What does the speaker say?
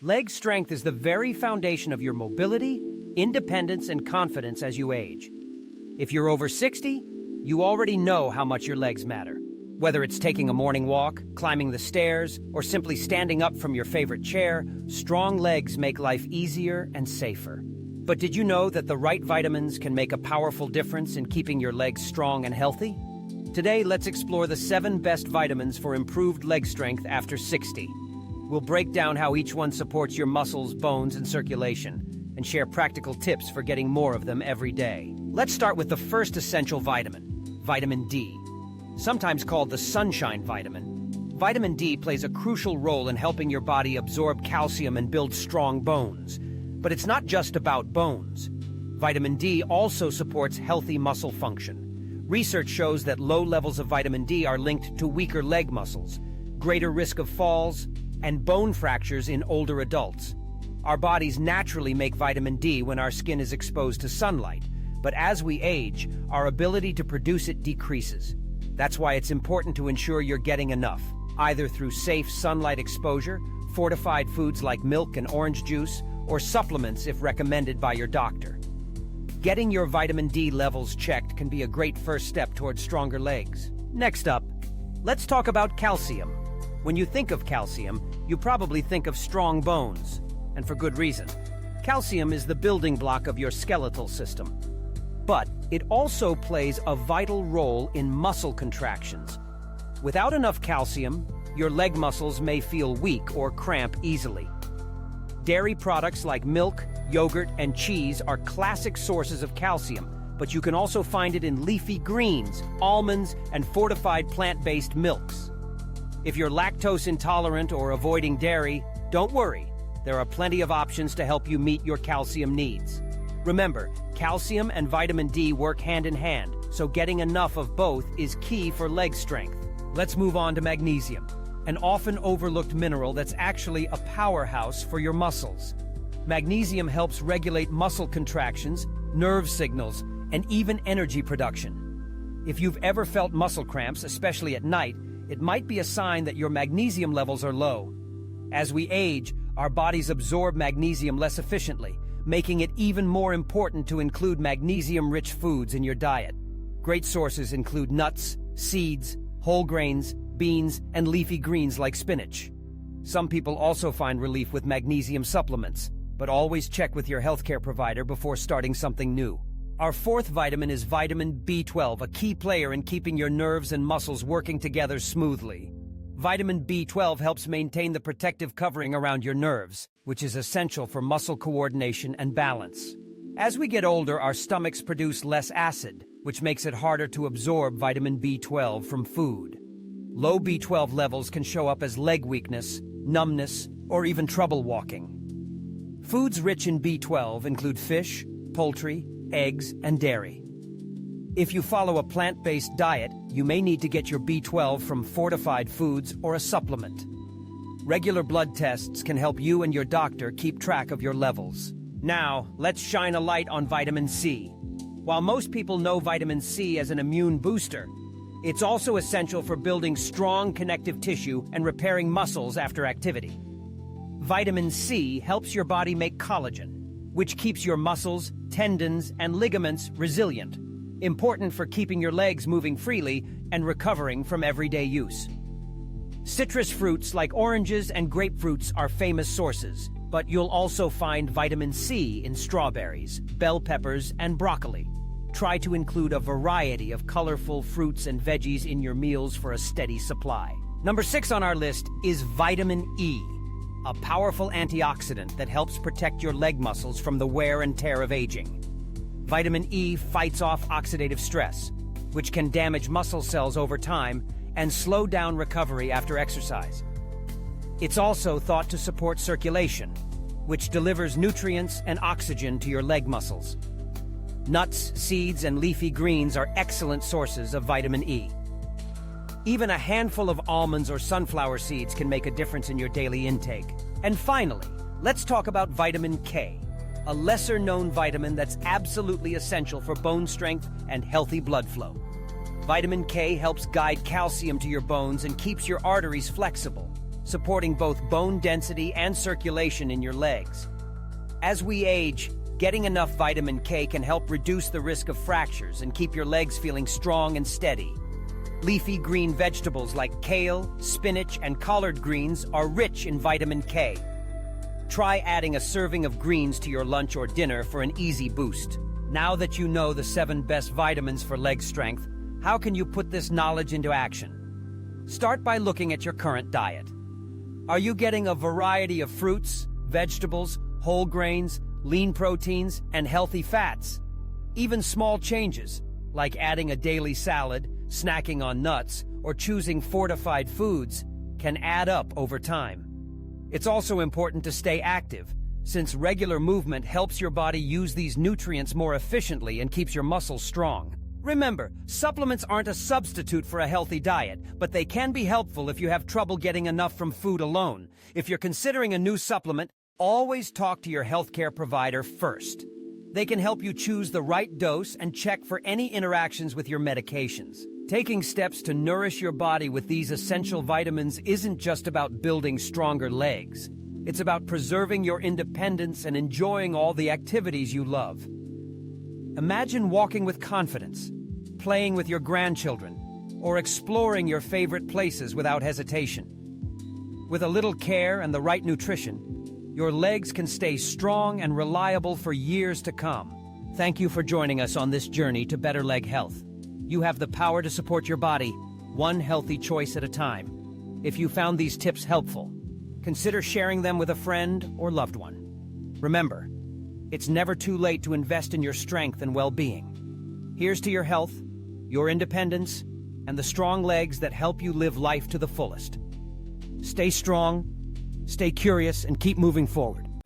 Leg strength is the very foundation of your mobility, independence, and confidence as you age. If you're over 60, you already know how much your legs matter. Whether it's taking a morning walk, climbing the stairs, or simply standing up from your favorite chair, strong legs make life easier and safer. But did you know that the right vitamins can make a powerful difference in keeping your legs strong and healthy? Today, let's explore the 7 best vitamins for improved leg strength after 60. We'll break down how each one supports your muscles, bones, and circulation, and share practical tips for getting more of them every day. Let's start with the first essential vitamin, vitamin D. Sometimes called the sunshine vitamin, vitamin D plays a crucial role in helping your body absorb calcium and build strong bones. But it's not just about bones. Vitamin D also supports healthy muscle function. Research shows that low levels of vitamin D are linked to weaker leg muscles, greater risk of falls, and bone fractures in older adults. Our bodies naturally make vitamin D when our skin is exposed to sunlight, but as we age, our ability to produce it decreases. That's why it's important to ensure you're getting enough, either through safe sunlight exposure, fortified foods like milk and orange juice, or supplements if recommended by your doctor. Getting your vitamin D levels checked can be a great first step towards stronger legs. Next up, let's talk about calcium. When you think of calcium, you probably think of strong bones, and for good reason. Calcium is the building block of your skeletal system. But it also plays a vital role in muscle contractions. Without enough calcium, your leg muscles may feel weak or cramp easily. Dairy products like milk, yogurt, and cheese are classic sources of calcium, but you can also find it in leafy greens, almonds, and fortified plant-based milks. If you're lactose intolerant or avoiding dairy, don't worry. There are plenty of options to help you meet your calcium needs. Remember, calcium and vitamin D work hand in hand, so getting enough of both is key for leg strength. Let's move on to magnesium, an often overlooked mineral that's actually a powerhouse for your muscles. Magnesium helps regulate muscle contractions, nerve signals, and even energy production. If you've ever felt muscle cramps, especially at night, it might be a sign that your magnesium levels are low. As we age, our bodies absorb magnesium less efficiently, making it even more important to include magnesium-rich foods in your diet. Great sources include nuts, seeds, whole grains, beans, and leafy greens like spinach. Some people also find relief with magnesium supplements, but always check with your healthcare provider before starting something new. Our fourth vitamin is vitamin B12, a key player in keeping your nerves and muscles working together smoothly. Vitamin B12 helps maintain the protective covering around your nerves, which is essential for muscle coordination and balance. As we get older, our stomachs produce less acid, which makes it harder to absorb vitamin B12 from food. Low B12 levels can show up as leg weakness, numbness, or even trouble walking. Foods rich in B12 include fish, poultry, eggs, and dairy. If you follow a plant-based diet, you may need to get your B12 from fortified foods or a supplement. Regular blood tests can help you and your doctor keep track of your levels. Now, let's shine a light on vitamin C. While most people know vitamin C as an immune booster, it's also essential for building strong connective tissue and repairing muscles after activity. Vitamin C helps your body make collagen, which keeps your muscles, tendons, and ligaments resilient, important for keeping your legs moving freely and recovering from everyday use. Citrus fruits like oranges and grapefruits are famous sources, but you'll also find vitamin C in strawberries, bell peppers, and broccoli. Try to include a variety of colorful fruits and veggies in your meals for a steady supply. Number 6 on our list is vitamin E, a powerful antioxidant that helps protect your leg muscles from the wear and tear of aging. Vitamin E fights off oxidative stress, which can damage muscle cells over time and slow down recovery after exercise. It's also thought to support circulation, which delivers nutrients and oxygen to your leg muscles. Nuts, seeds, and leafy greens are excellent sources of vitamin E. Even a handful of almonds or sunflower seeds can make a difference in your daily intake. And finally, let's talk about vitamin K, a lesser-known vitamin that's absolutely essential for bone strength and healthy blood flow. Vitamin K helps guide calcium to your bones and keeps your arteries flexible, supporting both bone density and circulation in your legs. As we age, getting enough vitamin K can help reduce the risk of fractures and keep your legs feeling strong and steady. Leafy green vegetables like kale, spinach, and collard greens are rich in vitamin K. Try adding a serving of greens to your lunch or dinner for an easy boost. Now that you know the 7 best vitamins for leg strength, how can you put this knowledge into action? Start by looking at your current diet. Are you getting a variety of fruits, vegetables, whole grains, lean proteins, and healthy fats? Even small changes, like adding a daily salad, snacking on nuts, or choosing fortified foods, can add up over time. It's also important to stay active, since regular movement helps your body use these nutrients more efficiently and keeps your muscles strong. Remember, supplements aren't a substitute for a healthy diet, but they can be helpful if you have trouble getting enough from food alone. If you're considering a new supplement, always talk to your healthcare provider first. They can help you choose the right dose and check for any interactions with your medications. Taking steps to nourish your body with these essential vitamins isn't just about building stronger legs. It's about preserving your independence and enjoying all the activities you love. Imagine walking with confidence, playing with your grandchildren, or exploring your favorite places without hesitation. With a little care and the right nutrition, your legs can stay strong and reliable for years to come. Thank you for joining us on this journey to better leg health. You have the power to support your body, one healthy choice at a time. If you found these tips helpful, consider sharing them with a friend or loved one. Remember, it's never too late to invest in your strength and well-being. Here's to your health, your independence, and the strong legs that help you live life to the fullest. Stay strong, stay curious, and keep moving forward.